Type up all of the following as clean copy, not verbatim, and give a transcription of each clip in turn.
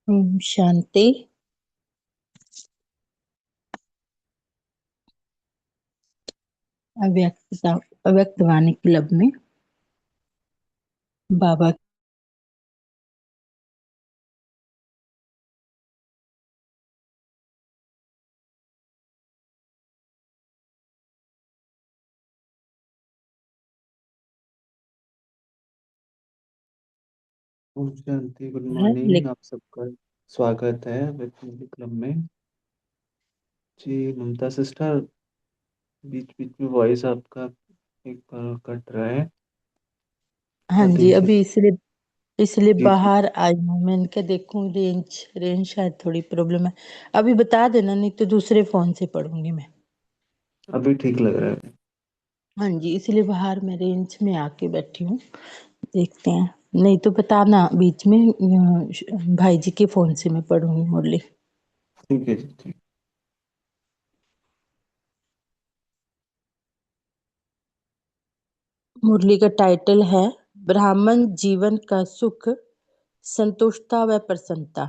शांति। अव्यक्त वाणी क्लब में बाबा। ओम शांति, गुड है मॉर्निंग। आप सबका स्वागत है वित्त क्लब में। जी ममता सिस्टर, बीच बीच में वॉइस आपका एक बार कट रहा है। हाँ थोड़ा जी, दूसरे। अभी इसलिए जी जी, बाहर आई हूँ। मैंने क्या देखूं, रेंज रेंज शायद थोड़ी प्रॉब्लम है। अभी बता देना, नहीं तो दूसरे फोन से पढ़ूंगी मैं। अभी ठीक लग रहा है। हाँ जी, इसलिए बाहर मैं रेंज में आके बैठी हूँ। देखते हैं, नहीं तो बताना बीच में। भाई जी के फोन से मैं पढ़ूंगी मुरली। ठीक है जी, ठीक। मुरली का टाइटल है ब्राह्मण जीवन का सुख, संतुष्टता व प्रसन्नता।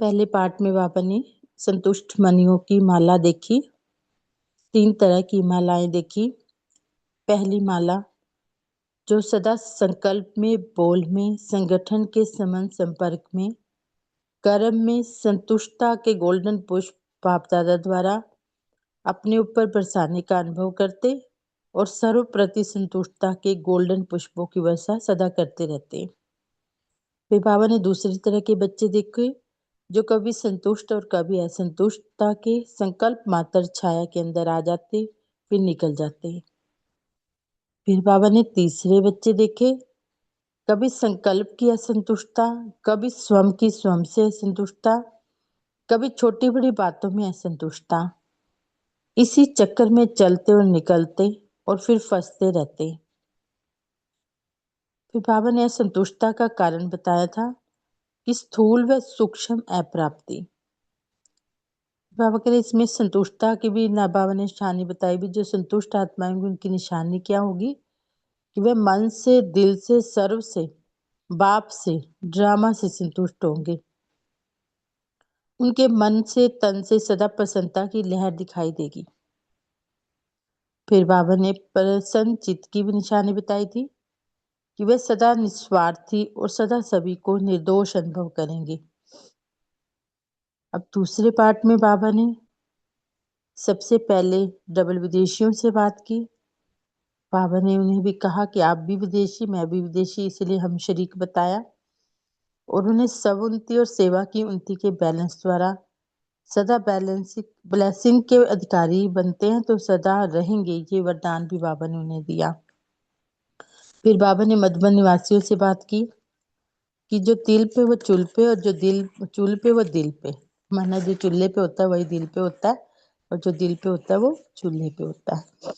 पहले पाठ में बाबा ने संतुष्ट मणियों की माला देखी। 3 तरह की मालाएं देखी। पहली माला, जो सदा संकल्प में, बोल में, संगठन के समान संपर्क में, कर्म में संतुष्टता के गोल्डन पुष्प बाप दादा द्वारा अपने ऊपर बरसाने का अनुभव करते और सर्व प्रति संतुष्टता के गोल्डन पुष्पों की वर्षा सदा करते रहते। फिर बाबा ने दूसरी तरह के बच्चे देखे, जो कभी संतुष्ट और कभी असंतुष्टता के संकल्प मात्र छाया के अंदर आ जाते, फिर निकल जाते। फिर बाबा ने तीसरे बच्चे देखे, कभी संकल्प की असंतुष्टता, कभी स्वयं की स्वयं से असंतुष्टता, कभी छोटी बड़ी बातों में असंतुष्टता। इसी चक्कर में चलते और निकलते और फिर फंसते रहते। फिर बाबा ने असंतुष्टता का कारण बताया था कि स्थूल व सूक्ष्म अप्राप्ति। बाबा कह रहे इसमें संतुष्टता की भी ना, बाबा ने निशानी बताई भी। जो संतुष्ट आत्मा होंगी उनकी निशानी क्या होगी कि वे मन से, दिल से, सर्व से, बाप से, ड्रामा से संतुष्ट होंगे। उनके मन से, तन से सदा प्रसन्नता की लहर दिखाई देगी। फिर बाबा ने प्रसन्न चित्त की भी निशानी बताई थी कि वे सदा निस्वार्थी और सदा सभी को निर्दोष अनुभव करेंगे। अब दूसरे पार्ट में बाबा ने सबसे पहले डबल विदेशियों से बात की। बाबा ने उन्हें भी कहा कि आप भी विदेशी, मैं भी विदेशी, इसलिए हम शरीक बताया। और उन्हें सब उन्नति और सेवा की उन्नति के बैलेंस द्वारा सदा बैलेंसिंग ब्लेसिंग के अधिकारी बनते हैं तो सदा रहेंगे, ये वरदान भी बाबा ने उन्हें दिया। फिर बाबा ने मधुबन निवासियों से बात की कि जो तिल पे वो चुल पे, और जो दिल चुल पे वो दिल पे। माना जो चूल्हे पे होता है वही दिल पे होता है, और जो दिल पे होता है वो चूल्हे पे होता है।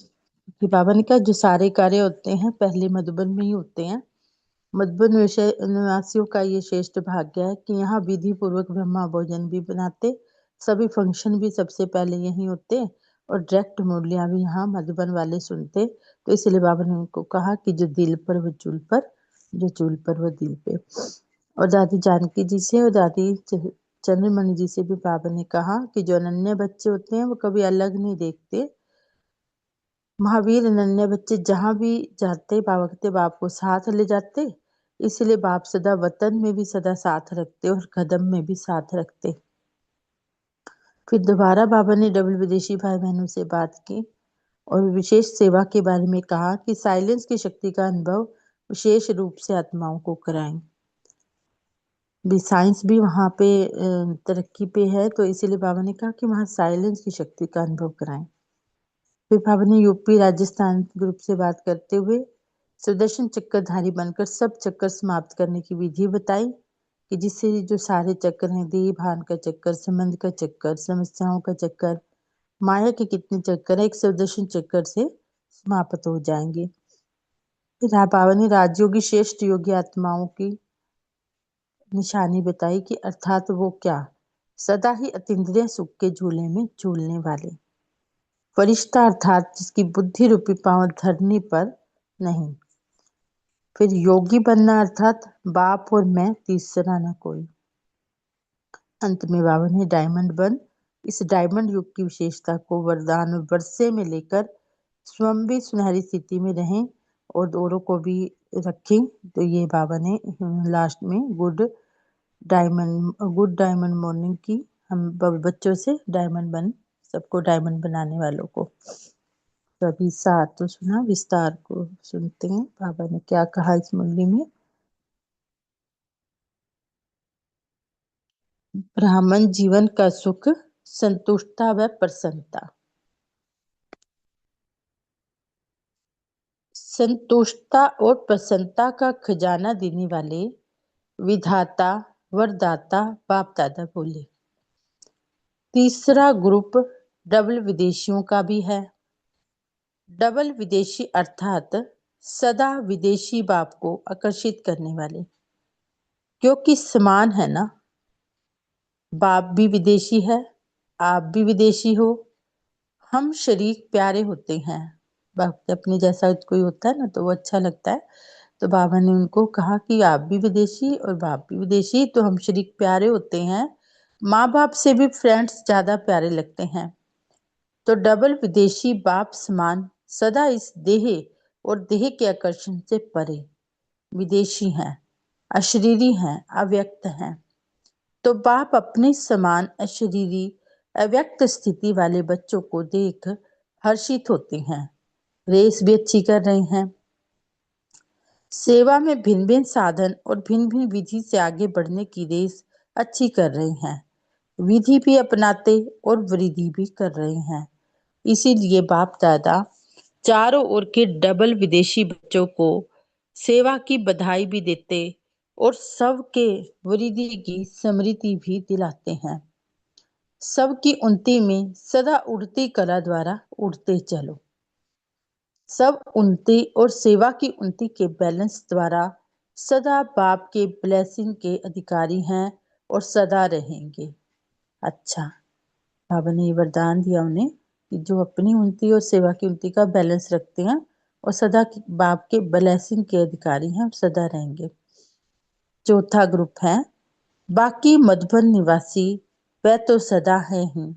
कि बाबा ने कहा जो सारे कार्य होते हैं पहले मधुबन में ही होते हैं। मधुबन विषय निवासियों का ये श्रेष्ठ भाग्य है कि यहाँ विधि पूर्वक ब्रह्मा भोजन भी बनाते, सभी फंक्शन भी सबसे पहले यही होते, और डायरेक्ट मुरलियाँ भी यहाँ मधुबन वाले सुनते। तो इसलिए बाबा ने उनको कहा कि जो दिल पर वो चूल पर, जो चूल पर वो दिल पे। और दादी जानकी जी से और दादी चंद्रमणि जी से भी बाबा ने कहा कि जो अनन्य बच्चे होते हैं वो कभी अलग नहीं देखते। महावीर अनन्य बच्चे जहाँ भी जाते बाबा कहते बाप को साथ ले जाते, इसलिए बाप सदा वतन में भी सदा साथ रखते और कदम में भी साथ रखते। फिर दोबारा बाबा ने डबल विदेशी भाई बहनों से बात की और विशेष सेवा के बारे में कहा कि साइलेंस की शक्ति का अनुभव विशेष रूप से आत्माओं को कराएं। भी साइंस भी वहाँ पे तरक्की पे है, तो इसीलिए बाबा ने कहा कि वहाँ साइलेंस की शक्ति का अनुभव कराएं। फिर बाबा ने यूपी राजस्थान ग्रुप से बात करते हुए सुदर्शन चक्रधारी बनकर सब चक्कर समाप्त करने की विधि बताई कि जिससे जो सारे चक्कर हैं, देह भान का चक्कर, संबंध का चक्कर, समस्याओं का चक्कर, माया के कितने चक्कर है, एक सुदर्शन चक्कर से समाप्त हो जाएंगे। फिर बाबा ने राजयोगी श्रेष्ठ योगी आत्माओं की निशानी बताई कि अर्थात वो क्या, सदा ही अतीन्द्रिय सुख के झूले में झूलने वाले फरिश्ता, अर्थात जिसकी बुद्धि रूपी पांव धरनी पर नहीं। फिर योगी बनना अर्थात बाप और मैं, तीसरा न कोई। अंत में बाबा ने डायमंड बन इस डायमंड युग की विशेषता को वरदान वर्षे में लेकर स्वयं भी सुनहरी स्थिति में रहें और औरों को भी रखें। तो ये बाबा ने लास्ट में गुड डायमंड मॉर्निंग की हम बच्चों से डायमंड बन, सबको डायमंड बनाने वालों को। तो अभी सार तो सुना, विस्तार को सुनते हैं बाबा ने क्या कहा इस मुरली में। ब्राह्मण जीवन का सुख, संतुष्टता व प्रसन्नता। संतुष्टता और प्रसन्नता का खजाना देने वाले विधाता वरदाता बाप दादा बोले। तीसरा ग्रुप डबल विदेशियों का भी है। डबल विदेशी अर्थात सदा विदेशी बाप को आकर्षित करने वाले, क्योंकि समान है ना, बाप भी विदेशी है, आप भी विदेशी हो, हम शरीक प्यारे होते हैं। बाप अपने जैसा कोई होता है ना तो वो अच्छा लगता है। तो बाबा ने उनको कहा कि आप भी विदेशी और बाप भी विदेशी, तो हम शरीक प्यारे होते हैं, माँ बाप से भी फ्रेंड्स ज्यादा प्यारे लगते हैं। तो डबल विदेशी बाप समान सदा इस देह और देह के आकर्षण से परे विदेशी हैं, अशरीरी हैं, अव्यक्त हैं। तो बाप अपने समान अशरीरी अव्यक्त स्थिति वाले बच्चों को देख हर्षित होते हैं, रेस भी अच्छी कर रहे हैं, सेवा में भिन्न भिन्न साधन और भिन्न भिन्न विधि से आगे बढ़ने की रेस अच्छी कर रहे हैं, विधि भी अपनाते और वृद्धि भी कर रहे हैं। इसीलिए बाप दादा चारों ओर के डबल विदेशी बच्चों को सेवा की बधाई भी देते और सबके वृद्धि की स्मृति भी दिलाते हैं। सबकी उन्नति में सदा उड़ती कला द्वारा उड़ते चलो। सब उन्नति और सेवा की उन्नति के बैलेंस द्वारा सदा बाप के ब्लेसिंग के अधिकारी हैं और सदा रहेंगे। अच्छा, बाबा ने ये वरदान दिया उन्हें कि जो अपनी उन्नति और सेवा की उन्नति का बैलेंस रखते हैं और सदा बाप के ब्लेसिंग के अधिकारी हैं, सदा रहेंगे। चौथा ग्रुप है बाकी मधुबन निवासी, वह तो सदा है ही,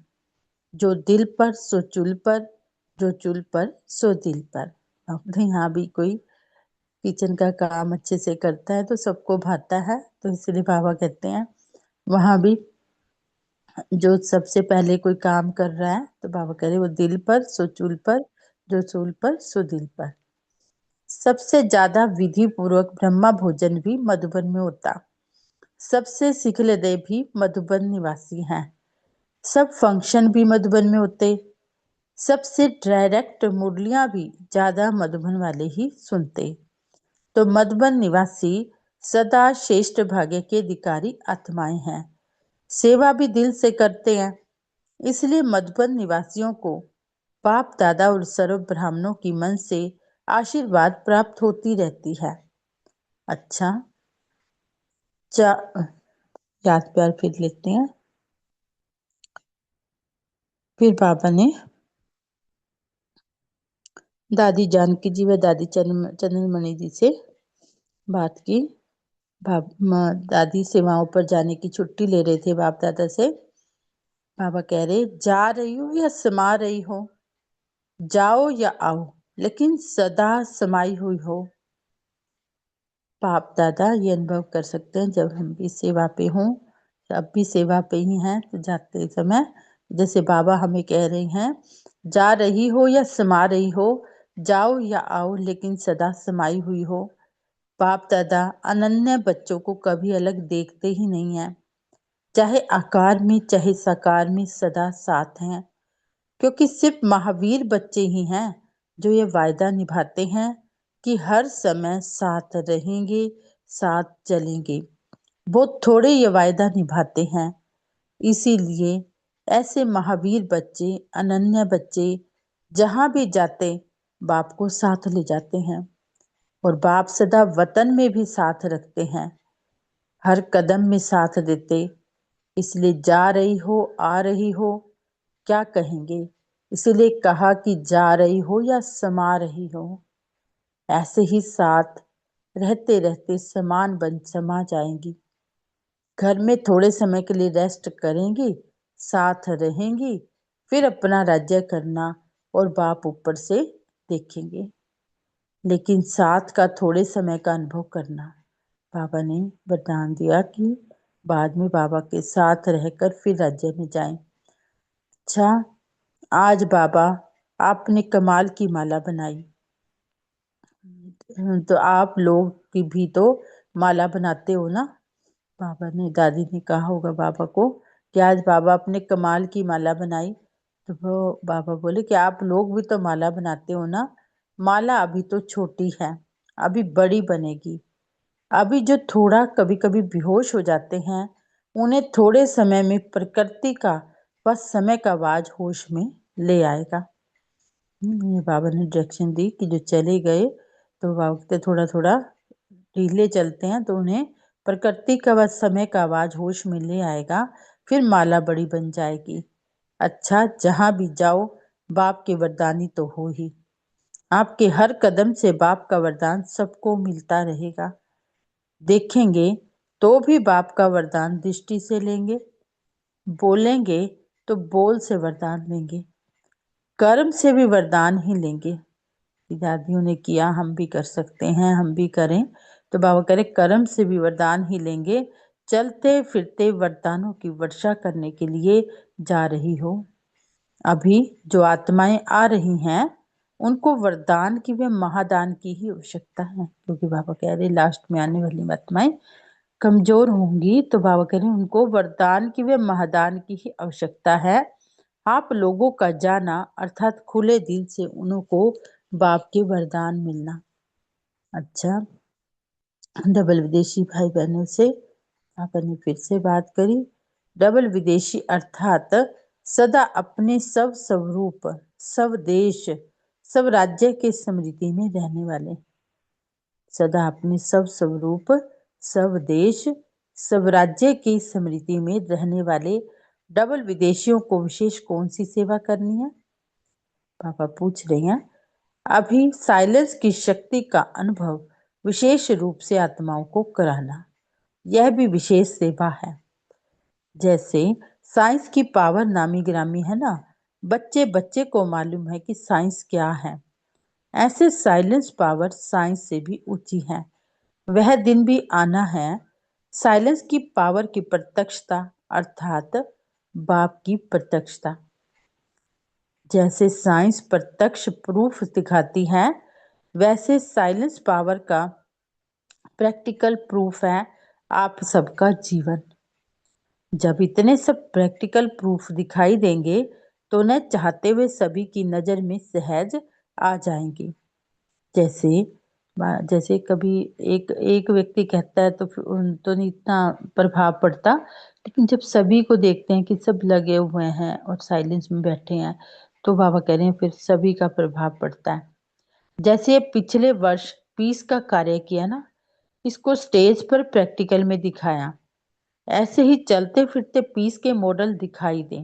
जो दिल पर सो चुल पर, जो चुल पर सो दिल पर। यहाँ भी कोई किचन का काम अच्छे से करता है तो सबको भाता है, तो इसलिए बाबा कहते हैं वहां भी जो सबसे पहले कोई काम कर रहा है तो बाबा कह रहे वो दिल पर सो चूल पर, जो चूल पर सो दिल पर। सबसे ज्यादा विधि पूर्वक ब्रह्मा भोजन भी मधुबन में होता, सबसे सिखल हृदय भी मधुबन निवासी हैं, सब फंक्शन भी मधुबन में होते, सबसे डायरेक्ट मुरलियां भी ज्यादा मधुबन वाले ही सुनते। तो मधुबन निवासी सदा श्रेष्ठ भाग्य के अधिकारी आत्माएं हैं, सेवा भी दिल से करते हैं, इसलिए मधुबन निवासियों को बाप दादा और सर्व ब्राह्मणों की मन से आशीर्वाद प्राप्त होती रहती है। अच्छा, याद प्यार फिर लेते हैं। फिर बाबा ने दादी जानकी जी व दादी चंद्रमणि जी से बात की। दादी सेवाओं पर जाने की छुट्टी ले रहे थे बाप दादा से। बाबा कह रहे जा रही हो या समा रही हो, जाओ या आओ, लेकिन सदा समाई हुई हो। बाप दादा ये अनुभव कर सकते हैं जब हम भी सेवा पे हों, अब भी सेवा पे ही हैं तो जाते समय जैसे बाबा हमें कह रहे हैं जा रही हो या समा रही हो, जाओ या आओ, लेकिन सदा समाई हुई हो। बाप दादा अनन्य बच्चों को कभी अलग देखते ही नहीं है, चाहे आकार में चाहे साकार में सदा साथ हैं, क्योंकि सिर्फ महावीर बच्चे ही हैं जो ये वायदा निभाते हैं कि हर समय साथ रहेंगे, साथ चलेंगे। बहुत थोड़े ये वायदा निभाते हैं, इसीलिए ऐसे महावीर बच्चे, अनन्य बच्चे जहाँ भी जाते बाप को साथ ले जाते हैं, और बाप सदा वतन में भी साथ रखते हैं, हर कदम में साथ देते। इसलिए जा रही हो आ रही हो क्या कहेंगे, इसलिए कहा कि जा रही हो या समा रही हो, ऐसे ही साथ रहते रहते समान बन समा जाएंगी। घर में थोड़े समय के लिए रेस्ट करेंगी, साथ रहेंगी, फिर अपना राज्य करना और बाप ऊपर से देखेंगे, लेकिन साथ का थोड़े समय का अनुभव करना। बाबा ने वरदान दिया कि बाद में बाबा के साथ रहकर फिर राज्य में जाएं। अच्छा, आज बाबा आपने कमाल की माला बनाई, तो आप लोग की भी तो माला बनाते हो ना। बाबा ने दादी ने कहा होगा बाबा को कि आज बाबा अपने कमाल की माला बनाई, तो वो बाबा बोले कि आप लोग भी तो माला बनाते हो ना। माला अभी तो छोटी है, अभी बड़ी बनेगी। अभी जो थोड़ा कभी कभी बेहोश हो जाते हैं, उन्हें थोड़े समय में प्रकृति का व समय का आवाज होश में ले आएगा। ये बाबा ने डायरेक्शन दी कि जो चले गए तो बाबा कहते थोड़ा थोड़ा ढीले चलते हैं तो उन्हें प्रकृति का व समय का आवाज होश में ले आएगा, फिर माला बड़ी बन जाएगी। अच्छा, जहां भी जाओ बाप के वरदानी तो हो ही। आपके हर कदम से बाप का वरदान सबको मिलता रहेगा। देखेंगे तो भी बाप का वरदान दृष्टि से लेंगे, बोलेंगे तो बोल से वरदान लेंगे, कर्म से भी वरदान ही लेंगे। दादियों ने किया, हम भी कर सकते हैं, हम भी करें। तो बाबा कह रहे कर्म से भी वरदान ही लेंगे। चलते फिरते वरदानों की वर्षा करने के लिए जा रही हो। अभी जो आत्माएं आ रही हैं उनको वरदान की व महादान की ही आवश्यकता है, क्योंकि बाबा कह रहे लास्ट में आने वाली आत्माएं कमजोर होंगी, तो बाबा कह रहे उनको वरदान की व महादान की ही आवश्यकता है। आप लोगों का जाना अर्थात खुले दिल से उनको बाप के वरदान मिलना। अच्छा, डबल विदेशी भाई बहनों से आपने फिर से बात करी। डबल विदेशी अर्थात सदा अपने सब स्वरूप, सब देश, सब राज्य के समृद्धि में रहने वाले। सदा अपने सब स्वरूप, सब देश, सब राज्य की समृद्धि में रहने वाले डबल विदेशियों को विशेष कौन सी सेवा करनी है? पापा पूछ रहे हैं। अभी साइलेंस की शक्ति का अनुभव विशेष रूप से आत्माओं को कराना, यह भी विशेष सेवा है। जैसे साइंस की पावर नामी गिरामी है ना, बच्चे बच्चे को मालूम है कि साइंस क्या है, ऐसे साइलेंस पावर साइंस से भी ऊंची है। वह दिन भी आना है साइलेंस की पावर की प्रत्यक्षता अर्थात बाप की प्रत्यक्षता। जैसे साइंस प्रत्यक्ष प्रूफ दिखाती है, वैसे साइलेंस पावर का प्रैक्टिकल प्रूफ है आप सबका जीवन। जब इतने सब प्रैक्टिकल प्रूफ दिखाई देंगे तो न चाहते हुए सभी की नज़र में सहज आ जाएंगे। जैसे जैसे कभी एक एक व्यक्ति कहता है तो फिर उन तो नहीं इतना प्रभाव पड़ता, लेकिन जब सभी को देखते हैं कि सब लगे हुए हैं और साइलेंस में बैठे हैं, तो बाबा कह रहे हैं फिर सभी का प्रभाव पड़ता है। जैसे पिछले वर्ष पीस का कार्य किया ना, इसको स्टेज पर प्रैक्टिकल में दिखाया, ऐसे ही चलते फिरते पीस के मॉडल दिखाई दें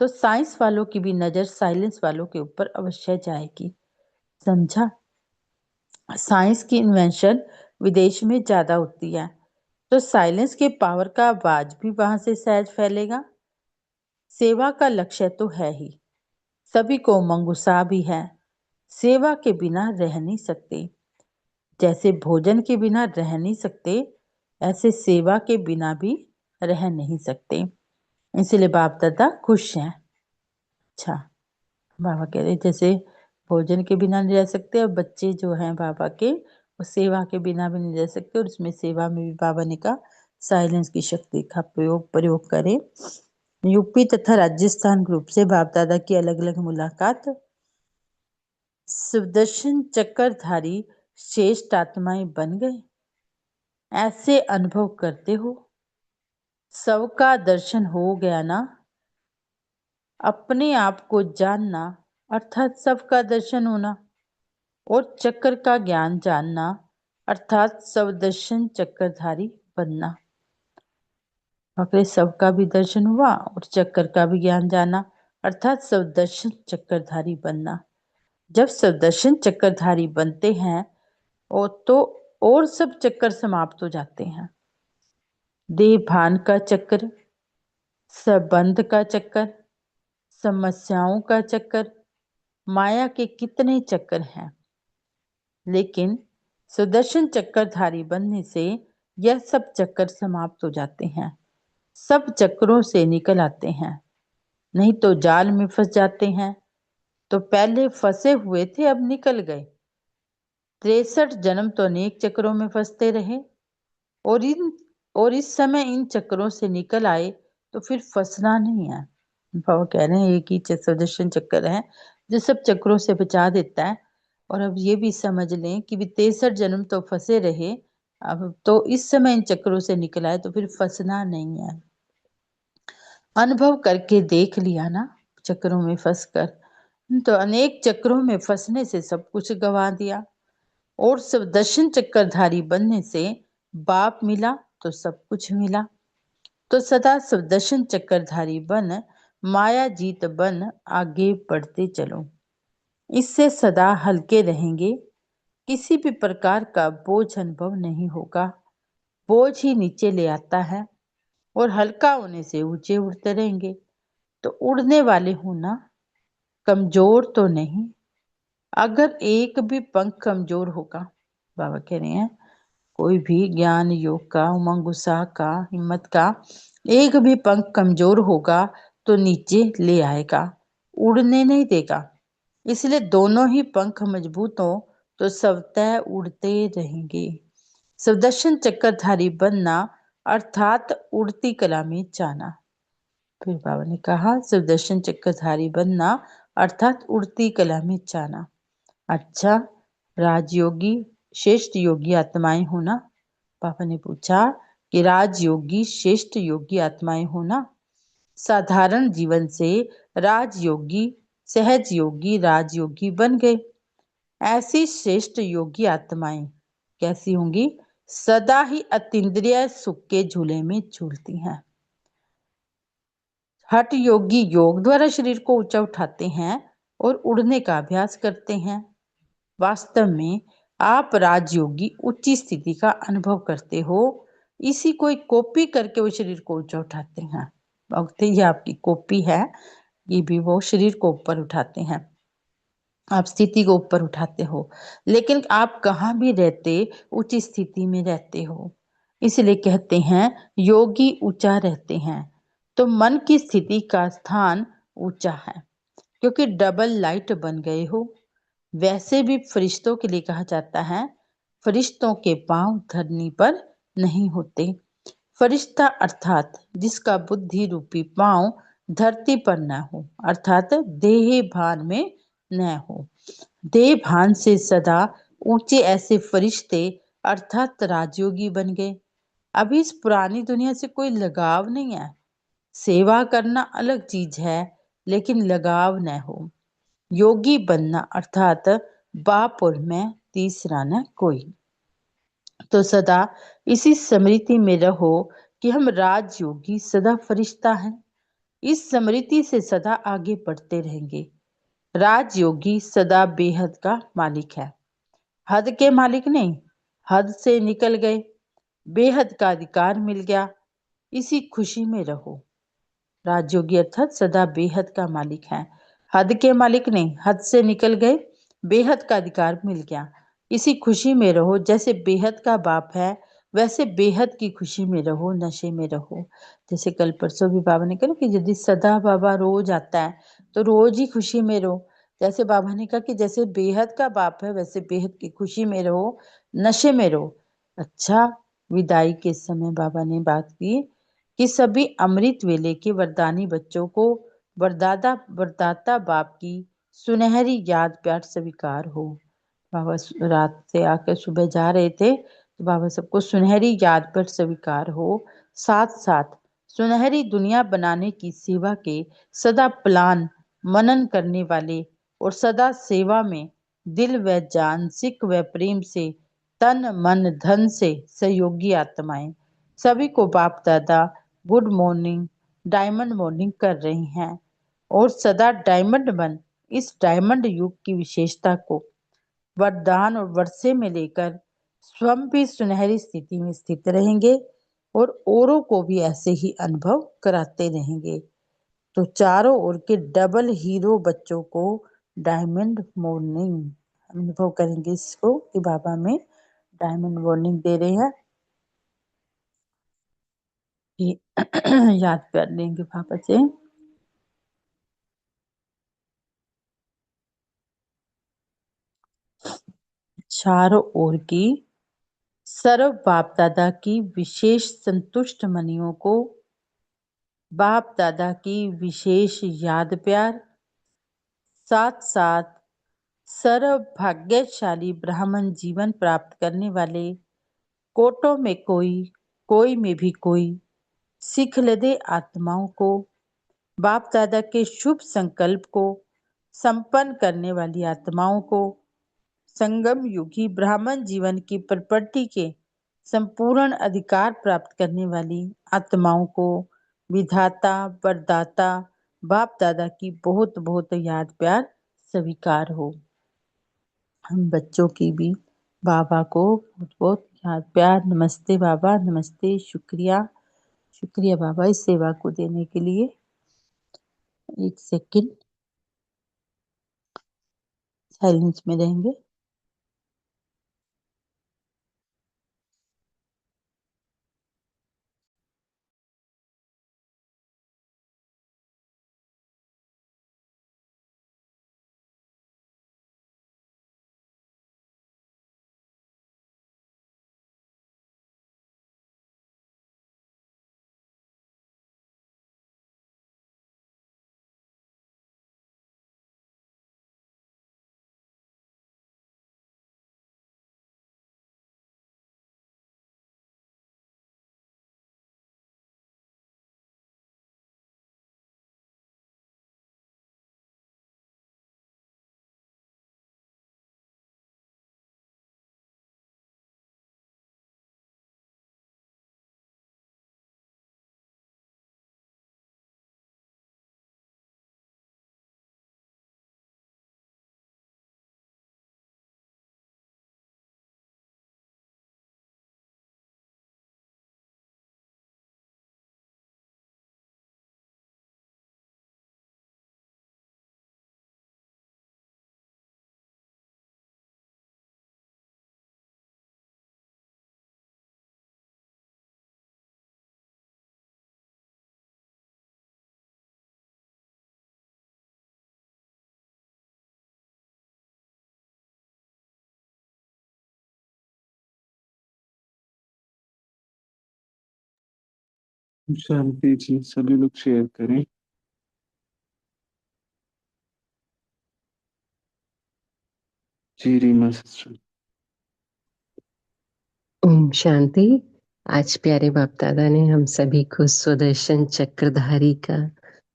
तो साइंस वालों की भी नज़र साइलेंस वालों के ऊपर अवश्य जाएगी। समझा? साइंस की इन्वेंशन विदेश में ज्यादा होती है, तो साइलेंस के पावर का आवाज भी वहां से सहज फैलेगा। सेवा का लक्ष्य तो है ही, सभी को उमंग उत्साह भी है। सेवा के बिना रह नहीं सकते, जैसे भोजन के बिना रह नहीं सकते, ऐसे सेवा के बिना भी रह नहीं सकते। इसलिए बाप दादा खुश हैं। अच्छा, बाबा कह रहे जैसे भोजन के बिना नहीं रह सकते, और बच्चे जो हैं बाबा के वो सेवा के बिना भी नहीं रह सकते, और उसमें सेवा में भी बाबा ने कहा साइलेंस की शक्ति का प्रयोग करें। यूपी तथा राजस्थान ग्रुप से बाप दादा की अलग अलग मुलाकात। सुदर्शन चक्रधारी श्रेष्ठ आत्माएं बन गए, ऐसे अनुभव करते हो। सबका दर्शन हो गया ना, अपने आप को जानना अर्थात सबका दर्शन होना, और चक्र का ज्ञान जानना अर्थात सवदर्शन चक्रधारी बनना। अगर सबका भी दर्शन हुआ और चक्र का भी ज्ञान जाना अर्थात सवदर्शन चक्रधारी बनना। जब सवदर्शन चक्रधारी बनते हैं और तो और सब चक्कर समाप्त हो जाते हैं। देह भान का चक्र, संबंध का चक्कर, समस्याओं का चक्कर, माया के कितने चक्कर हैं, लेकिन सुदर्शन चक्रधारी बनने से यह सब चक्कर समाप्त हो जाते हैं, सब चक्रों से निकल आते हैं। नहीं तो जाल में फंस जाते हैं। तो पहले फंसे हुए थे, अब निकल गए। 63 जन्म तो अनेक चक्रों में फंसते रहे और इस समय इन चक्रों से निकल आए, तो फिर फंसना नहीं है। बाबा कह रहे हैं एक ही सुदर्शन चक्र है जो सब चक्रों से बचा देता है। और अब ये भी समझ लें कि भी 63 जन्म तो फंसे रहे, अब तो इस समय इन चक्रों से निकल आए, तो फिर फंसना नहीं है। अनुभव करके देख लिया ना, चक्रों में फंसकर तो अनेक चक्रों में फंसने से सब कुछ गंवा दिया, और सुदर्शन चक्रधारी बनने से बाप मिला तो सब कुछ मिला। तो सदा सुदर्शन चक्रधारी बन, माया जीत बन, आगे बढ़ते चलो। इससे सदा हल्के रहेंगे, किसी भी प्रकार का बोझ अनुभव नहीं होगा। बोझ ही नीचे ले आता है, और हल्का होने से ऊंचे उड़ते रहेंगे। तो उड़ने वाले हो ना, कमजोर तो नहीं। अगर एक भी पंख कमजोर होगा, बाबा कह रहे हैं कोई भी ज्ञान योग का, उमंग उत्साह का, हिम्मत का एक भी पंख कमजोर होगा तो नीचे ले आएगा, उड़ने नहीं देगा। इसलिए दोनों ही पंख मजबूत हो तो स्वतः उड़ते रहेंगे। सुदर्शन चक्रधारी बनना अर्थात उड़ती कला में जाना। फिर बाबा ने कहा सुदर्शन चक्रधारी बनना अर्थात उड़ती कला में जाना। अच्छा, राजयोगी श्रेष्ठ योगी आत्माएं होना। पापा ने पूछा कि राजयोगी श्रेष्ठ योगी आत्माएं होना। साधारण जीवन से राजयोगी, सहज योगी, राजयोगी बन गए। ऐसी श्रेष्ठ योगी आत्माएं कैसी होंगी? सदा ही अतीन्द्रिय सुख के झूले में झूलती हैं। हठ योगी योग द्वारा शरीर को ऊंचा उठाते हैं और उड़ने का अभ्यास करते हैं। वास्तव में आप राजयोगी उच्च स्थिति का अनुभव करते हो, इसी को एक कॉपी करके वो शरीर को ऊंचा उठाते हैं। भक्ति ये आपकी कॉपी है, ये भी वो शरीर को ऊपर उठाते हैं, आप स्थिति को ऊपर उठाते हो। लेकिन आप कहाँ भी रहते, उच्च स्थिति में रहते हो। इसलिए कहते हैं योगी ऊंचा रहते हैं। तो मन की स्थिति का स्थान ऊंचा है, क्योंकि डबल लाइट बन गए हो। वैसे भी फरिश्तों के लिए कहा जाता है फरिश्तों के पांव धरनी पर नहीं होते। फरिश्ता अर्थात जिसका बुद्धि रूपी पांव धरती पर न हो, अर्थात देह भान में न हो। देह भान से सदा ऊंचे ऐसे फरिश्ते अर्थात राजयोगी बन गए। अभी इस पुरानी दुनिया से कोई लगाव नहीं है। सेवा करना अलग चीज है, लेकिन लगाव न हो। योगी बनना अर्थात बाप और मैं, तीसरा न कोई। तो सदा इसी स्मृति में रहो कि हम राजयोगी सदा फरिश्ता हैं। इस स्मृति से सदा आगे बढ़ते रहेंगे। राजयोगी सदा बेहद का मालिक है, हद के मालिक नहीं। हद से निकल गए, बेहद का अधिकार मिल गया, इसी खुशी में रहो। राजयोगी अर्थात सदा बेहद का मालिक है, हद के मालिक नहीं। हद से निकल गए, बेहद का अधिकार मिल गया, इसी खुशी में रहो। जैसे बेहद का बाप है, वैसे बेहद की खुशी में रहो, नशे में रहो। जैसे कल परसों भी बाबा ने कहा कि यदि सदा बाबा रोज आता है तो रोज ही खुशी में रहो। जैसे बाबा ने कहा कि जैसे बेहद का बाप है, वैसे बेहद की खुशी में रहो, नशे में रहो। अच्छा, विदाई के समय बाबा ने बात की कि सभी अमृत वेले के वरदानी बच्चों को वरदाता बाप की सुनहरी याद प्यार स्वीकार हो। बाबा रात से आकर सुबह जा रहे थे, तो बाबा सबको सुनहरी याद पर स्वीकार हो। साथ साथ सुनहरी दुनिया बनाने की सेवा के सदा प्लान मनन करने वाले और सदा सेवा में दिल व जान, सिक व प्रेम से, तन मन धन से सहयोगी आत्माएं सभी को बाप दादा गुड मॉर्निंग, डायमंड मॉर्निंग कर रही हैं। और सदा डायमंड बन इस डायमंड युग की विशेषता को वरदान और वर्षे में लेकर स्वयं भी सुनहरी स्थिति में स्थित रहेंगे और औरों को भी ऐसे ही अनुभव कराते रहेंगे। तो चारों ओर के डबल हीरो बच्चों को डायमंड मॉर्निंग अनुभव करेंगे इसको कि बाबा में डायमंड वार्निंग दे रहे हैं कि याद कर लेंगे पापा से। चारों ओर की सर्व बाप दादा की विशेष संतुष्ट मनियों को बाप दादा की विशेष याद प्यार, साथ साथ सर्व भाग्यशाली ब्राह्मण जीवन प्राप्त करने वाले कोटों में कोई, कोई में भी कोई सिख लदे आत्माओं को बाप दादा के शुभ संकल्प को संपन्न करने वाली आत्माओं को संगम युगी ब्राह्मण जीवन की प्रॉपर्टी के संपूर्ण अधिकार प्राप्त करने वाली आत्माओं को विधाता वरदाता बाप दादा की बहुत बहुत याद प्यार स्वीकार हो। हम बच्चों की भी बाबा को बहुत बहुत याद प्यार। नमस्ते बाबा, नमस्ते, शुक्रिया, शुक्रिया बाबा इस सेवा को देने के लिए। एक सेकंड साइलेंस में रहेंगे। शांति जी, सभी लोग शेयर करें। जी रीमा सिस्टर। ओम शांति। आज प्यारे बाप दादा ने हम सभी को स्वदर्शन चक्रधारी का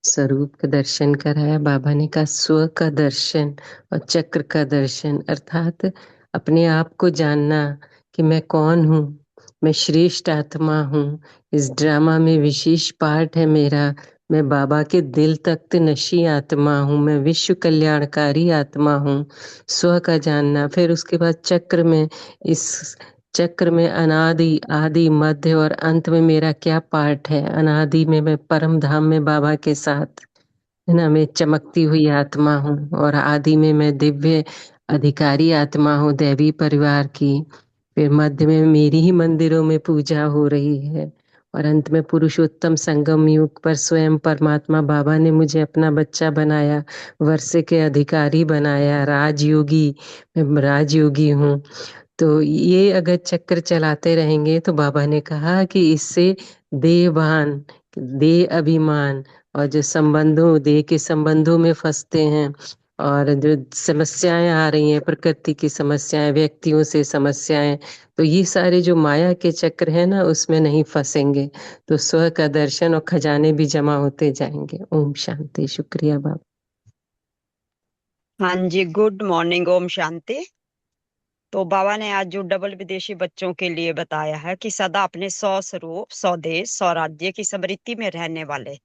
स्वरूप का दर्शन कराया। बाबा ने कहा स्व का दर्शन और चक्र का दर्शन, अर्थात अपने आप को जानना कि मैं कौन हूँ, मैं श्रेष्ठ आत्मा हूँ। इस ड्रामा में विशेष पार्ट है मेरा। मैं बाबा के दिल तख्त नशी आत्मा हूँ, मैं विश्व कल्याणकारी आत्मा हूँ। स्व का जानना, फिर उसके बाद चक्र में, इस चक्र में अनादि आदि मध्य और अंत में मेरा क्या पार्ट है। अनादि में मैं परम धाम में बाबा के साथ, है ना, मैं चमकती हुई आत्मा हूँ। और आदि में मैं दिव्य अधिकारी आत्मा हूँ दैवी परिवार की। फिर मध्य में मेरी ही मंदिरों में पूजा हो रही है। और अंत में पुरुषोत्तम संगम युग पर स्वयं परमात्मा बाबा ने मुझे अपना बच्चा बनाया, वर्षे के अधिकारी बनाया, राजयोगी। मैं राजयोगी हूँ। तो ये अगर चक्र चलाते रहेंगे तो बाबा ने कहा कि इससे देहभान, देह अभिमान और जो संबंधों, देह के संबंधों में फंसते हैं और जो समस्याएं आ रही हैं, प्रकृति की समस्याएं, व्यक्तियों से समस्याएं, तो ये सारे जो माया के चक्र है ना, उसमें नहीं फंसेंगे। तो स्व का दर्शन और खजाने भी जमा होते जाएंगे। ओम शांति। शुक्रिया बाबा। हाँ जी, गुड मॉर्निंग, ओम शांति। तो बाबा ने आज जो डबल विदेशी बच्चों के लिए बताया है कि सदा अपने 100 स्वरूप, 100 देश, 100 राज्य की स्मृति में रहने वाले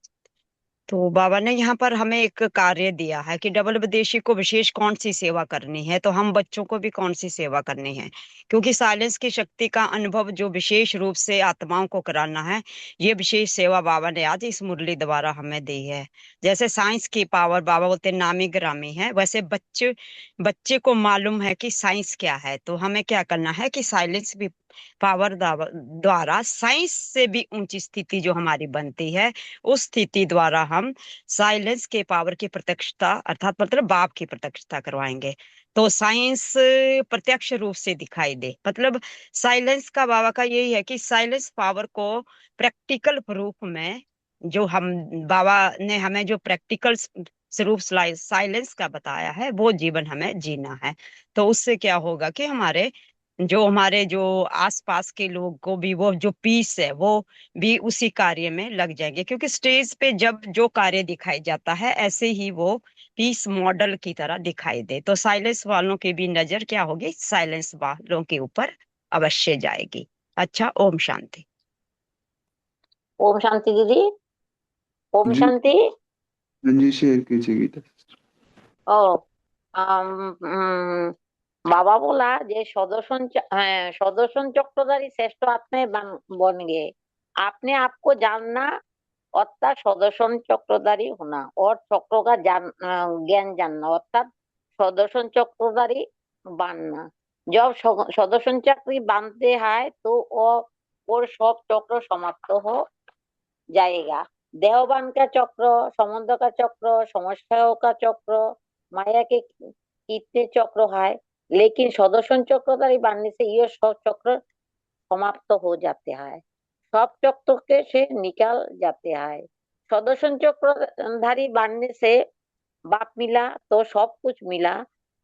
तो बाबा ने यहाँ पर हमें एक कार्य दिया है कि डबल विदेशी को विशेष कौन सी सेवा करनी है, तो हम बच्चों को भी कौन सी सेवा करनी है, क्योंकि साइलेंस की शक्ति का अनुभव जो विशेष रूप से आत्माओं को कराना है, ये विशेष सेवा बाबा ने आज इस मुरली द्वारा हमें दी है। जैसे साइंस की पावर बाबा बोलते हैं नामी ग्रामी है, वैसे बच्चे बच्चे को मालूम है कि साइंस क्या है, तो हमें क्या करना है कि साइलेंस भी पावर द्वारा साइंस से भी ऊंची स्थिति जो हमारी बनती है, उस स्थिति द्वारा हम साइलेंस के पावर की प्रत्यक्षता अर्थात मतलब बाप की प्रत्यक्षता करवाएंगे। तो साइंस प्रत्यक्ष रूप से दिखाई दे, मतलब साइलेंस का बाबा का यही है कि साइलेंस पावर को प्रैक्टिकल प्रूफ में जो हम बाबा ने हमें जो प्रैक्टिकल स्वरूप साइलेंस का बताया है, वो जीवन हमें जीना है। तो उससे क्या होगा कि हमारे जो आसपास के लोग को भी वो जो पीस है वो भी उसी कार्य में लग जाएंगे, क्योंकि स्टेज पे जब जो कार्य दिखाई जाता है ऐसे ही वो पीस मॉडल की तरह दिखाई दे। तो साइलेंस वालों की भी नजर क्या होगी, साइलेंस वालों के ऊपर अवश्य जाएगी। अच्छा, ओम शांति। ओम शांति दीदी। ओम जी शांति। हाँ जी, शेयर कीजिए गीता सिस्टर। ও বাবা বলা যে সদর্শন চক্রধারী শ্রেষ্ঠ আত্মায় बन गए। आपने आपको जानना अर्थात सदर्शन चक्रधारी होना और चक्र का ज्ञान जानना अर्थात सदर्शन चक्रधारी बनना। जब सदर्शन चक्री बांधते हैं तो और सब चक्र समाप्त हो जाएगा। देहवान का चक्र, संबंध का चक्र, समस्याओं का चक्र, माया के कितने चक्र है, लेकिन सदर्शन चक्रधारी बनने से ये सब चक्र समाप्त हो जाते हैं, सब चक्र के से निकल जाते हैं। सदर्शन चक्रधारी बनने से बाप मिला तो सब कुछ मिला।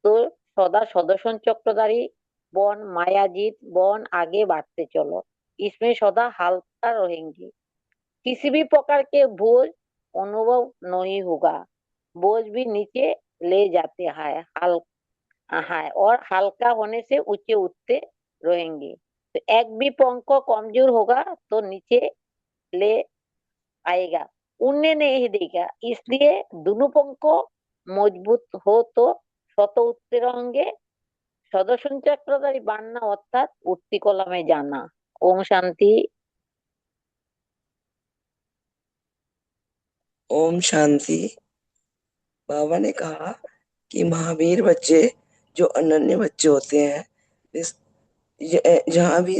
तो सदा सदर्शन चक्रधारी बन, मायाजीत बन, आगे बढ़ते चलो, इसमें सदा हालता रहेंगे। किसी भी प्रकार के बोझ अनुभव नहीं होगा। बोझ भी नीचे ले जाते हैं है और हल्का होने से ऊंचे उठते रहेंगे। तो एक भी पंख कमजोर होगा तो नीचे ले आएगा, उड़ने नहीं देगा। इसलिए दोनों पंख मजबूत हो तो शत उठते रहेंगे। सदर्शन चक्रधारी बनना अर्थात उठती कला में जाना। ओम शांति। ओम शांति। बाबा ने कहा कि महावीर बच्चे जो अनन्य बच्चे होते हैं, जहाँ भी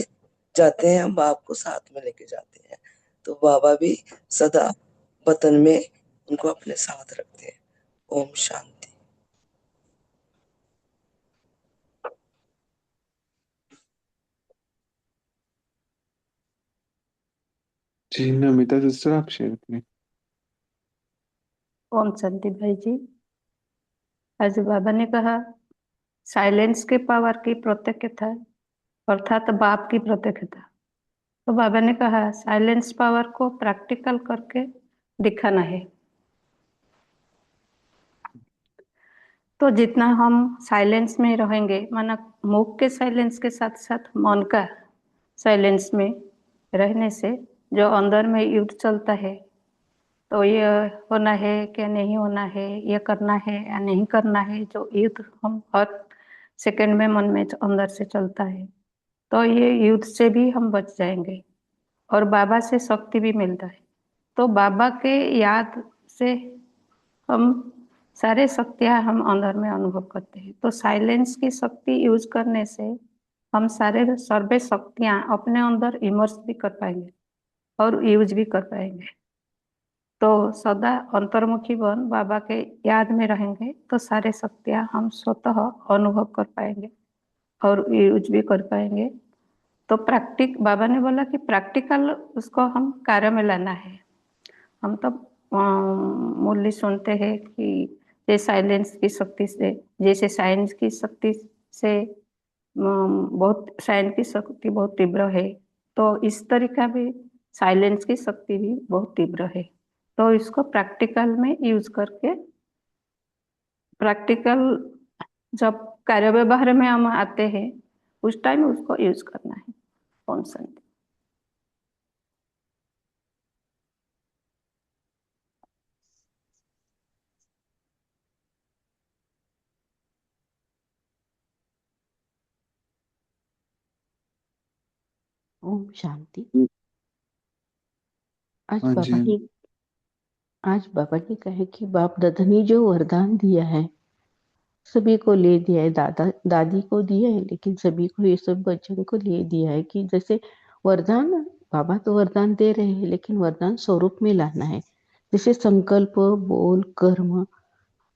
जाते हैं हम बाप को साथ में लेके जाते हैं, तो बाबा भी सदा वतन में उनको अपने साथ रखते हैं। ओम शांति। जी नमिता सिस्टर, आप शेयर करें। ओम शांति भाई जी। आज बाबा ने कहा साइलेंस के पावर की प्रत्यक्षता अर्थात बाप की प्रत्यक्षता। तो बाबा ने कहा साइलेंस पावर को प्रैक्टिकल करके दिखाना है। तो जितना हम साइलेंस में रहेंगे, माना मुख के साइलेंस के साथ साथ मन का साइलेंस में रहने से जो अंदर में युद्ध चलता है, तो ये होना है क्या नहीं होना है, ये करना है या नहीं करना है, जो युद्ध हम हर सेकंड में मन में अंदर से चलता है, तो ये युद्ध से भी हम बच जाएंगे और बाबा से शक्ति भी मिलता है। तो बाबा के याद से हम सारे शक्तियाँ हम अंदर में अनुभव करते हैं। तो साइलेंस की शक्ति यूज करने से हम सर्वे शक्तियाँ अपने अंदर इमर्स भी कर पाएंगे और यूज भी कर पाएंगे। तो सदा अंतर्मुखी बन बाबा के याद में रहेंगे तो सारे शक्तियाँ हम स्वतः अनुभव कर पाएंगे और यूज भी कर पाएंगे। तो बाबा ने बोला कि प्रैक्टिकल उसको हम कार्य में लाना है। हम तो मूल्य सुनते हैं कि ये साइलेंस की शक्ति से, जैसे साइंस की शक्ति से बहुत साइंस की शक्ति बहुत तीव्र है, तो इस तरीका भी साइलेंस की शक्ति भी बहुत तीव्र है। तो इसको प्रैक्टिकल में यूज करके, प्रैक्टिकल जब कार्य व्यवहार में हम आते हैं उस टाइम उसको यूज करना है। ओम शांति। ओम शांति। हम्म। आज हाँ बाबा जी। ने आज बाबा ने कहा कि बाप दादा ने जो वरदान दिया है सभी को ले दिया है, दादा दादी को दिया है, लेकिन सभी को, ये सब बच्चों को ले दिया है कि जैसे वरदान, बाबा तो वरदान दे रहे हैं लेकिन वरदान स्वरूप में लाना है। जैसे संकल्प, बोल, कर्म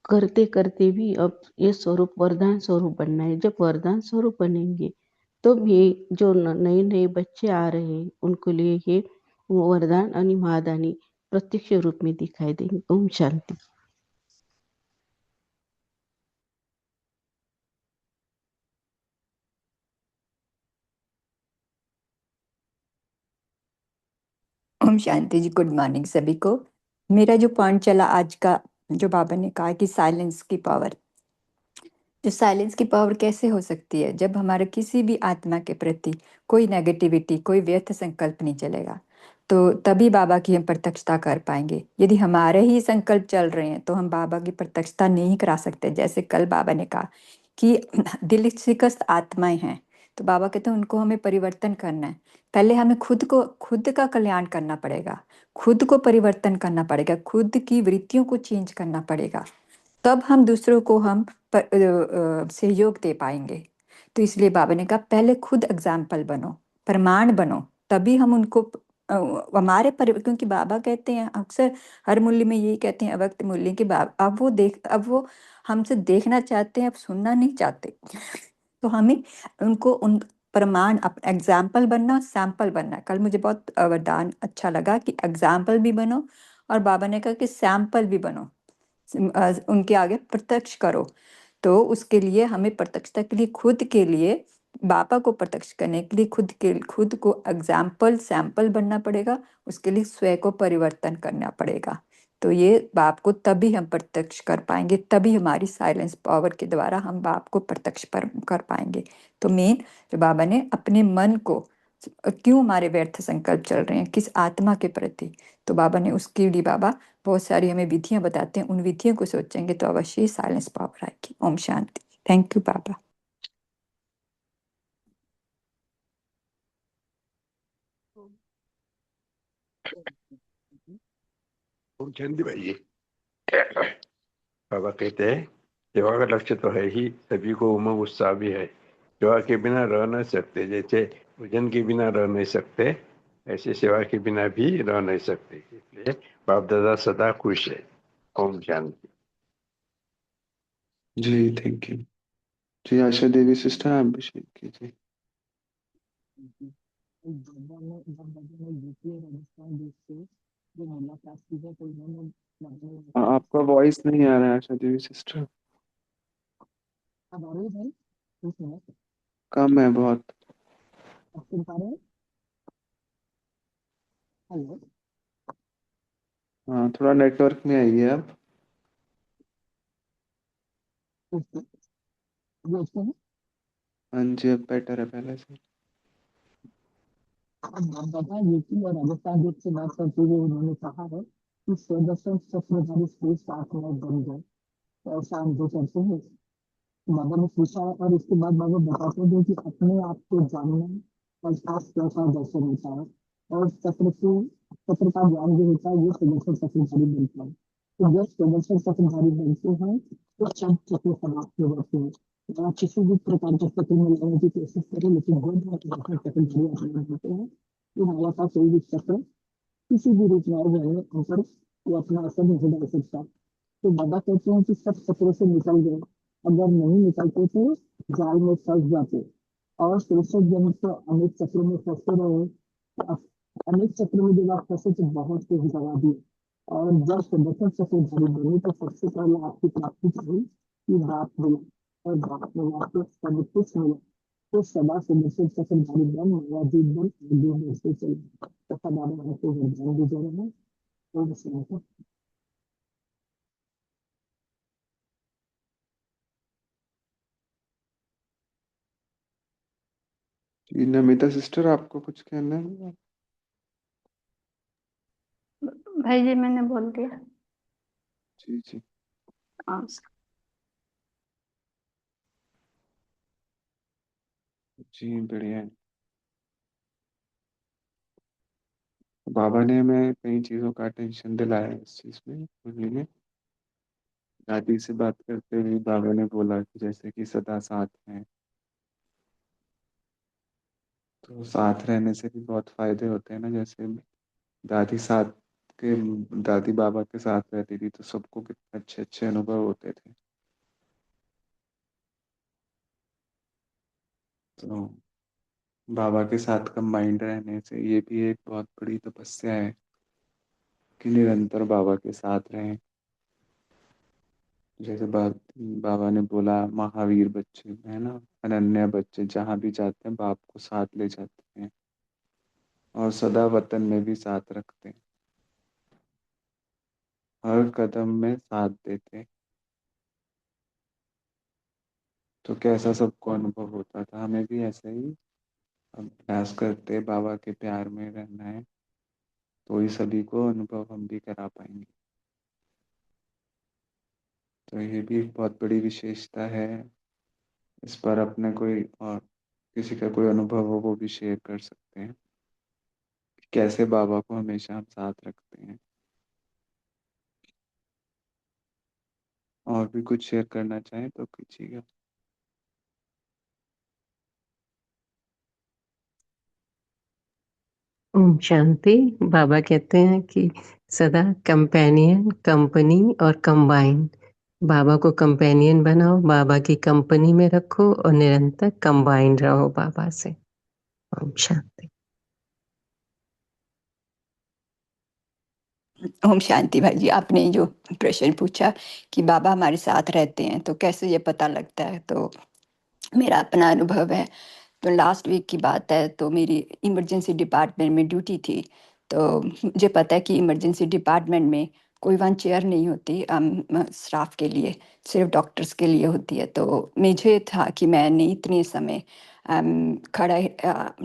करते करते भी अब ये स्वरूप वरदान स्वरूप बनना है। जब वरदान स्वरूप बनेंगे तो ये जो नए नए बच्चे आ रहे हैं उनको लिए ये वरदान आणि महादानी प्रत्यक्ष रूप में दिखाई देंगे। ओम शांति। ओम शांति जी। गुड मॉर्निंग सभी को। मेरा जो पॉइंट चला आज का, जो बाबा ने कहा कि साइलेंस की पावर, जो साइलेंस की पावर कैसे हो सकती है जब हमारे किसी भी आत्मा के प्रति कोई नेगेटिविटी, कोई व्यर्थ संकल्प नहीं चलेगा, तो तभी बाबा की हम प्रत्यक्षता कर पाएंगे। यदि हमारे ही संकल्प चल रहे हैं तो हम बाबा की प्रत्यक्षता नहीं करा सकते। जैसे कल बाबा ने कहा कि दिल शिकस्त आत्माएं हैं, तो बाबा कहते हैं उनको हमें परिवर्तन करना है। पहले हमें खुद का कल्याण करना पड़ेगा, खुद को परिवर्तन करना पड़ेगा, खुद की वृत्तियों को चेंज करना पड़ेगा, तब हम दूसरों को हम सहयोग दे पाएंगे। तो इसलिए बाबा ने कहा पहले खुद एग्जाम्पल बनो, प्रमाण बनो, तभी हम उनको हमारे क्योंकि बाबा कहते हैं अक्सर हर मूल्य में यही कहते हैं, अव्यक्त मूल्य के बाबा अब वो हमसे देखना चाहते हैं, अब सुनना नहीं चाहते। तो हमें उनको उन प्रमाण, एग्जाम्पल बनना, सैंपल बनना। कल मुझे बहुत वरदान अच्छा लगा कि एग्जाम्पल भी बनो, और बाबा ने कहा कि सैंपल भी बनो, उनके आगे प्रत्यक्ष करो। तो उसके लिए हमें प्रत्यक्षता के लिए, खुद के लिए, बाबा को प्रत्यक्ष करने के लिए खुद को एग्जाम्पल, सैंपल बनना पड़ेगा। उसके लिए स्वयं को परिवर्तन करना पड़ेगा। तो ये बाप को तभी हम प्रत्यक्ष कर पाएंगे, तभी हमारी साइलेंस पावर के द्वारा हम बाप को प्रत्यक्ष कर पाएंगे। तो मेन जो बाबा ने अपने मन को, क्यों हमारे व्यर्थ संकल्प चल रहे हैं किस आत्मा के प्रति, तो बाबा ने उसके लिए बाबा बहुत सारी हमें विधियां बताते हैं। उन विधियों को सोचेंगे तो अवश्य साइलेंस पावर आएगी। ओम शांति। थैंक यू बाबा। ओम शांति भाई जी। बाबा कहते हैं सेवा का लक्ष्य तो है ही, सभी को उमंग उत्साह भी है। सेवा के बिना रह नहीं सकते, जैसे भोजन के बिना रह नहीं सकते, ऐसे सेवा के बिना भी रह नहीं सकते। इसलिए बाप दादा सदा खुश है। ओम शांति। जी थैंक यू जी। आशा देवी सिस्टर आप भी शेयर कीजिए। आपका वॉइस नहीं आ रहा है आशा देवी सिस्टर, कम है बहुत। हाँ थोड़ा नेटवर्क में आइए आप। हाँ जी अब बेटर है पहले से। जी नमिता सिस्टर आपको कुछ कहना है? भाई जी मैंने बोल दिया। जी जी हाँ। जी बढ़िया है। बाबा ने हमें कई चीज़ों का अटेंशन दिलाया है इस चीज़ में मुरली में। दादी से बात करते हुए बाबा ने बोला कि जैसे कि सदा साथ हैं, तो साथ रहने से भी बहुत फायदे होते हैं ना। जैसे दादी साथ के दादी बाबा के साथ रहती थी तो सबको कितने अच्छे अच्छे अनुभव होते थे। तो बाबा के साथ कंबाइंड रहने से ये भी एक बहुत बड़ी तपस्या है कि निरंतर बाबा के साथ रहें। जैसे बाबा ने बोला, महावीर बच्चे है ना, अनन्या बच्चे जहाँ भी जाते हैं बाप को साथ ले जाते हैं और सदा वतन में भी साथ रखते हैं, हर कदम में साथ देते हैं। तो कैसा सबको अनुभव होता था, हमें भी ऐसा ही अभ्यास करते बाबा के प्यार में रहना है, तो ही सभी को अनुभव हम भी करा पाएंगे। तो ये भी एक बहुत बड़ी विशेषता है। इस पर अपने कोई और किसी का कोई अनुभव हो वो भी शेयर कर सकते हैं, कैसे बाबा को हमेशा हम साथ रखते हैं। और भी कुछ शेयर करना चाहें तो कीजिएगा। ओम शांति। बाबा कहते हैं कि सदा कंपेनियन, कंपनी और कंबाइन। बाबा को कंपेनियन बनाओ, बाबा की कंपनी में रखो और निरंतर कंबाइन रहो बाबा से। ओम शांति। ओम शांति भाई जी, आपने जो प्रश्न पूछा कि बाबा हमारे साथ रहते हैं तो कैसे ये पता लगता है, तो मेरा अपना अनुभव है। तो लास्ट वीक की बात है, तो मेरी इमरजेंसी डिपार्टमेंट में ड्यूटी थी। तो मुझे पता है कि इमरजेंसी डिपार्टमेंट में कोई वन चेयर नहीं होती स्टाफ के लिए, सिर्फ डॉक्टर्स के लिए होती है। तो मुझे था कि मैं नहीं इतने समय खड़ा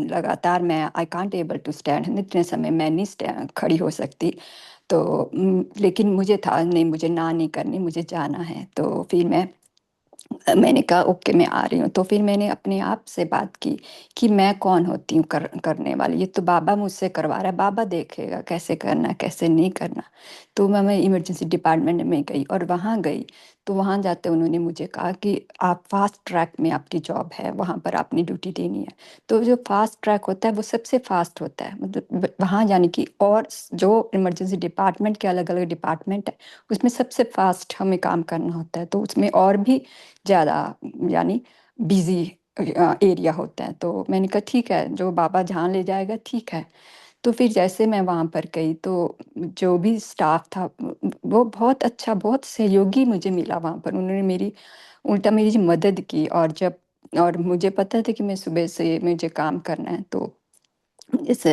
लगातार मैं I can't able to stand, इतने समय मैं नहीं खड़ी हो सकती। तो लेकिन मुझे था नहीं, मुझे ना नहीं करनी, मुझे जाना है। तो फिर मैंने कहा ओके मैं आ रही हूँ। तो फिर मैंने अपने आप से बात की कि मैं कौन होती हूँ करने वाली, ये तो बाबा मुझसे करवा रहा है, बाबा देखेगा कैसे करना कैसे नहीं करना। तो मैं इमरजेंसी डिपार्टमेंट में गई और वहाँ गई। तो वहाँ जाते उन्होंने मुझे कहा कि आप फास्ट ट्रैक में आपकी जॉब है, वहाँ पर आपने ड्यूटी देनी है। तो जो फास्ट ट्रैक होता है वो सबसे फास्ट होता है, मतलब वहाँ यानी कि और जो इमरजेंसी डिपार्टमेंट के अलग अलग डिपार्टमेंट है उसमें सबसे फास्ट हमें काम करना होता है। तो उसमें और भी ज़्यादा यानी बिजी एरिया होता है। तो मैंने कहा ठीक है, जो बाबा जहाँ ले जाएगा ठीक है। तो फिर जैसे मैं वहाँ पर गई तो जो भी स्टाफ था वो बहुत अच्छा, बहुत सहयोगी मुझे मिला वहाँ पर। उन्होंने मेरी उल्टा मेरी मदद की। और जब और मुझे पता था कि मैं सुबह से मुझे काम करना है, तो इस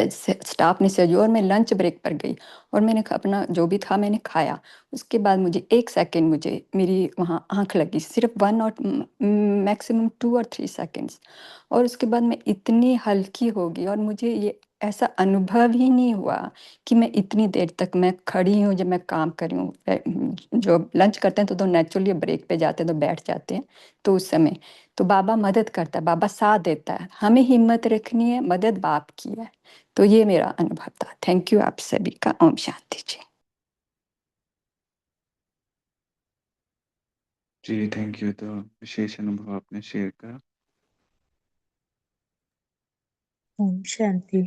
स्टाफ ने सहयोग। और मैं लंच ब्रेक पर गई और मैंने अपना जो भी था मैंने खाया। उसके बाद मुझे 1 सेकंड मुझे मेरी वहाँ आंख लगी, सिर्फ 1 और मैक्सिमम 2 और 3 सेकंड्स। और उसके बाद मैं इतनी हल्की हो गई और मुझे ये ऐसा अनुभव ही नहीं हुआ कि मैं इतनी देर तक मैं खड़ी हूँ जब मैं काम कर रही हूँ। जो लंच करते हैं तो नेचुरली ब्रेक पे जाते हैं तो बैठ जाते हैं। तो उस समय तो बाबा मदद करता है, बाबा साथ देता है, हमें हिम्मत रखनी है, मदद बाप की है। तो ये मेरा अनुभव था। थैंक यू आप सभी का। ओम शांति जी। जी थैंक यू। तो विशेष अनुभव आपने शेयर करा। ओम शांति।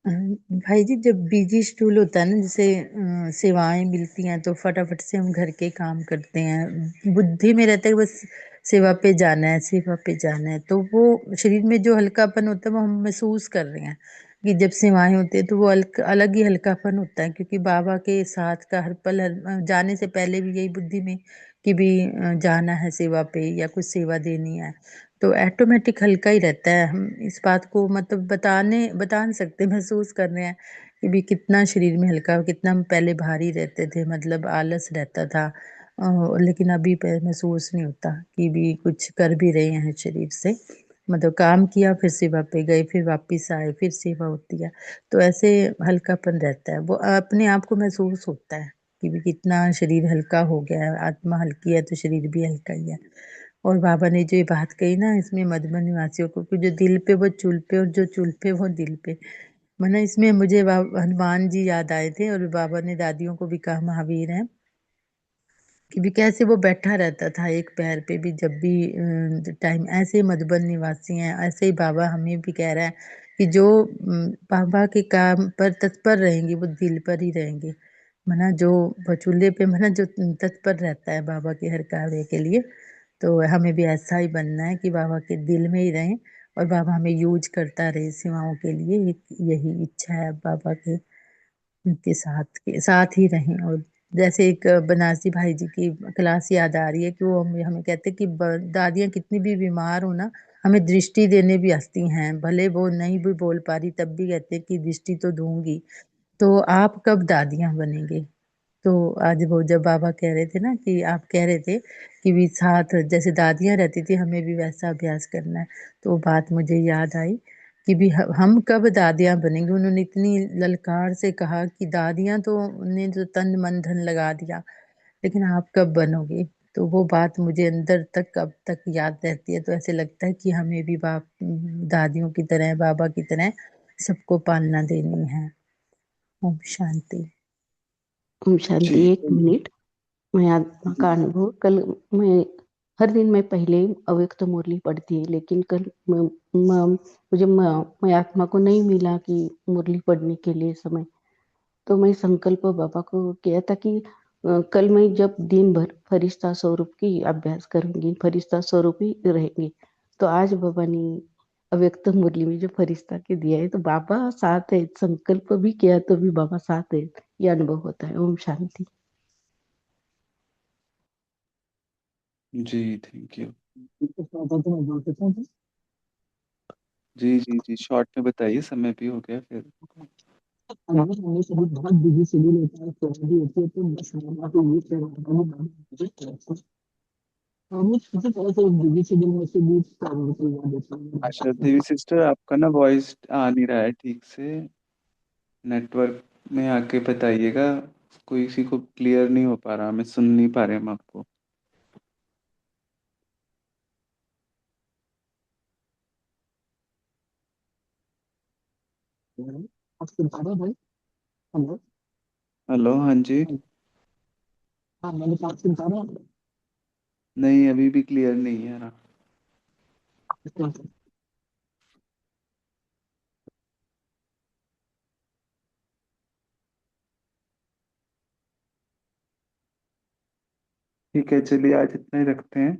भाई जी, जब बिजी शेड्यूल होता है ना, जैसे सेवाएं मिलती हैं तो फटाफट से हम घर के काम करते हैं, बुद्धि में रहता है कि बस सेवा पे जाना है, सेवा पे जाना है। तो वो शरीर में जो हल्कापन होता है वो हम महसूस कर रहे हैं कि जब सेवाएं होती है तो वो अलग ही हल्कापन होता है, क्योंकि बाबा के साथ का हर पल जाने से पहले भी यही बुद्धि में कि भी जाना है सेवा पे या कुछ सेवा देनी है, तो ऑटोमेटिक हल्का ही रहता है। हम इस बात को मतलब बता नहीं सकते, महसूस कर रहे हैं कि भी कितना शरीर में हल्का, कितना हम पहले भारी रहते थे, मतलब आलस रहता था। लेकिन अभी महसूस नहीं होता कि भी कुछ कर भी रहे हैं शरीर से, मतलब काम किया फिर सेवा पे गए, फिर वापस आए, फिर सेवा होती है। तो ऐसे हल्कापन रहता है, वो अपने आप को महसूस होता है कि भी कितना शरीर हल्का हो गया है। आत्मा हल्की है तो शरीर भी हल्का ही है। और बाबा ने जो ये बात कही ना, इसमें मधुबन निवासियों को कि जो दिल पे वो चूल पे और जो चूल पे वो दिल पे, वरना इसमें मुझे हनुमान जी याद आए थे और बाबा ने दादियों को भी कहा महावीर है कि भी कैसे वो बैठा रहता था एक पैर पे भी जब भी टाइम। ऐसे ही मधुबन निवासी हैं, ऐसे ही बाबा हमें भी कह रहा है कि जो बाबा के काम पर तत्पर रहेंगे वो दिल पर ही रहेंगे। मना जो चूल्हे पे मना जो तत्पर रहता है बाबा के हर कार्य के लिए, तो हमें भी ऐसा ही बनना है कि बाबा के दिल में ही रहें और बाबा हमें यूज करता रहे सेवाओं के लिए। यही इच्छा है बाबा के साथ ही रहें। और जैसे एक बनारसी भाई जी की क्लास याद आ रही है कि वो हमें कहते कि दादियाँ कितनी भी बीमार हो ना, हमें दृष्टि देने भी हंसती हैं, भले वो नहीं भी बोल पा रही तब भी कहते कि दृष्टि तो दूंगी। तो आप कब दादियाँ बनेंगे? तो आज वो जब बाबा कह रहे थे ना कि आप कह रहे थे कि भी साथ जैसे दादियाँ रहती थी हमें भी वैसा अभ्यास करना है, तो वो बात मुझे याद आई कि भी हम कब दादियाँ बनेंगे। उन्होंने इतनी ललकार से कहा कि दादियाँ तो ने जो तन मन धन लगा दिया, लेकिन आप कब बनोगे। तो वो बात मुझे अंदर तक अब तक याद रहती है। तो ऐसे लगता है कि हमें भी दादियों की तरह बाबा की तरह सबको पालना देनी है। ओम शांति। ओम शांति। जी। एक मिनट। मैं आत्मा का अनुभव कल मैं हर दिन मैं पहले अव्यक्त मुरली पढ़ती है, लेकिन कल मैं आत्मा को नहीं मिला कि मुरली पढ़ने के लिए समय। तो मैं संकल्प बाबा को किया था कि कल मैं जब दिन भर फरिश्ता स्वरूप की अभ्यास करूंगी, फरिश्ता स्वरूप ही रहेंगी। तो आज बाबा ने अव्यक्त मुरली में जो फरिश्ता के दिया है, तो बाबा साथ है। संकल्प भी किया तो भी बाबा साथ है, ये अनुभव होता है। ओम शांति। जी थैंक यू। जी जी जी, शॉर्ट में बताइए, समय भी हो गया फिर। अच्छा देवी सिस्टर, आपका ना वॉइस आ नहीं रहा है ठीक से, नेटवर्क में आके बताइएगा। कोई किसी को क्लियर नहीं हो पा रहा, मैं सुन नहीं पा रहे हम आपको। हेलो, हाँ जी। नहीं, अभी भी क्लियर नहीं है ना। ठीक है, चलिए आज इतना ही रखते हैं,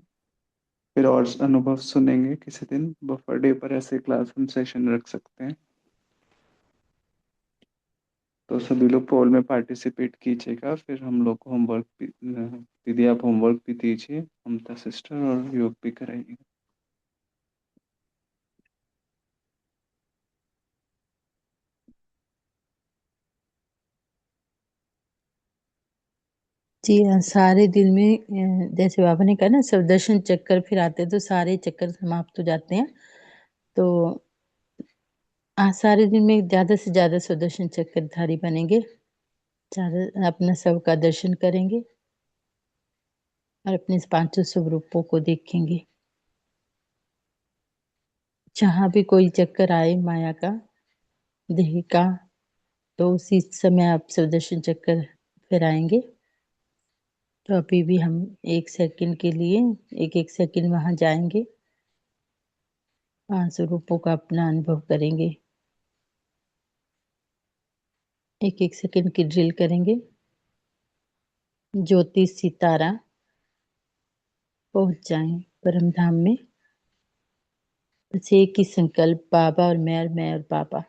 फिर और अनुभव सुनेंगे किसी दिन। बफर डे पर ऐसे क्लास हम सेशन रख सकते हैं। तो सभी लोग पोल में पार्टिसिपेट कीजिएगा, फिर हम लोग को होमवर्क भी, दीदी आप होमवर्क भी दीजिए, ममता सिस्टर, और योग भी कराइए। जी हाँ, सारे दिन में जैसे बाबा ने कहा ना सुदर्शन चक्कर फिर आते हैं तो सारे चक्कर समाप्त हो जाते हैं। तो आज सारे दिन में ज़्यादा से ज़्यादा सुदर्शन चक्रधारी बनेंगे, ज़्यादा अपना सबका दर्शन करेंगे और अपने पांचों स्वरूपों को देखेंगे। जहाँ भी कोई चक्कर आए माया का, देह का, तो उसी समय आप सुदर्शन चक्कर फिर आएंगे। तो अभी भी हम 1 सेकंड के लिए 1 सेकंड वहां जाएंगे, पांच स्वरूपों का अपना अनुभव करेंगे। 1 सेकंड की ड्रिल करेंगे। ज्योति सितारा पहुंच जाएं परम धाम में। बस एक ही संकल्प, बाबा और मैं और बाबा।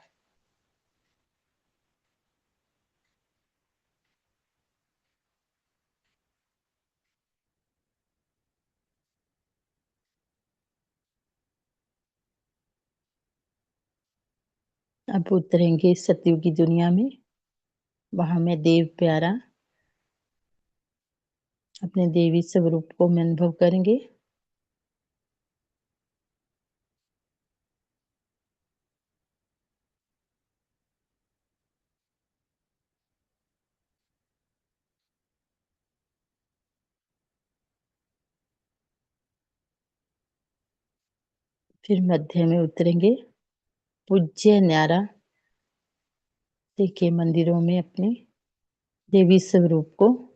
अब उतरेंगे सतयुग की दुनिया में, वहां मैं देव प्यारा अपने देवी स्वरूप को मैं अनुभव करेंगे। फिर मध्य में उतरेंगे, पूज्य न्यारा देखिए मंदिरों में अपने देवी स्वरूप को।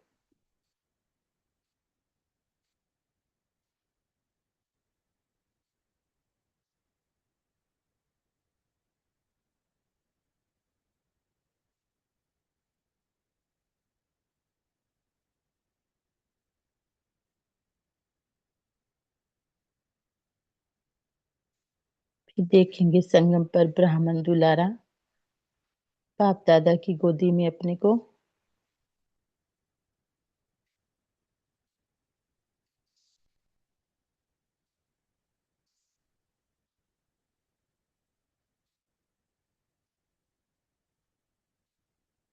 फिर देखेंगे संगम पर ब्राह्मण दुलारा बाप दादा की गोदी में अपने को।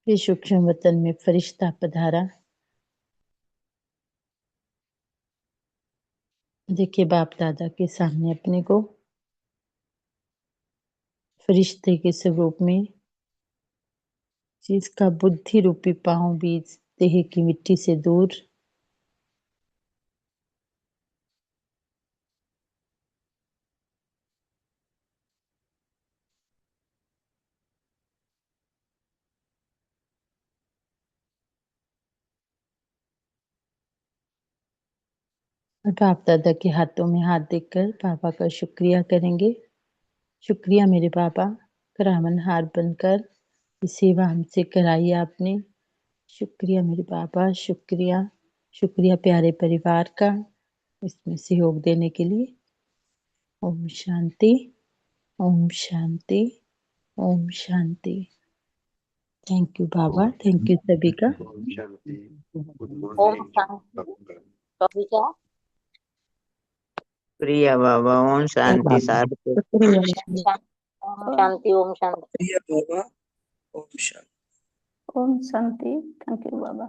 फिर सूक्ष्म वतन में फरिश्ता पधारा। देखिए बाप दादा के सामने अपने को फरिश्ते के स्वरूप में, जिसका बुद्धि रूपी पांव बीज देह की मिट्टी से दूर। और बाप दादा के हाथों में हाथ देकर बाबा का शुक्रिया करेंगे। शुक्रिया मेरे बाबा, करामन हार बनकर ये सेवा हमसे कराई आपने। शुक्रिया मेरे बाबा, शुक्रिया। शुक्रिया प्यारे परिवार का इसमें सहयोग देने के लिए। ओम शांति, ओम शांति, ओम शांति। थैंक यू बाबा, थैंक यू सभी का। ओम शांति। गुड ओम मॉर्निंग। शांति। कविता। प्रिया बाबा, ओम शांति सारथी। ओम शांति, ओम शांति। प्रिय बाबा, ओम शांति। ओम शांति। थैंक यू बाबा।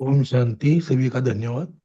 ओम शांति। सभी का धन्यवाद।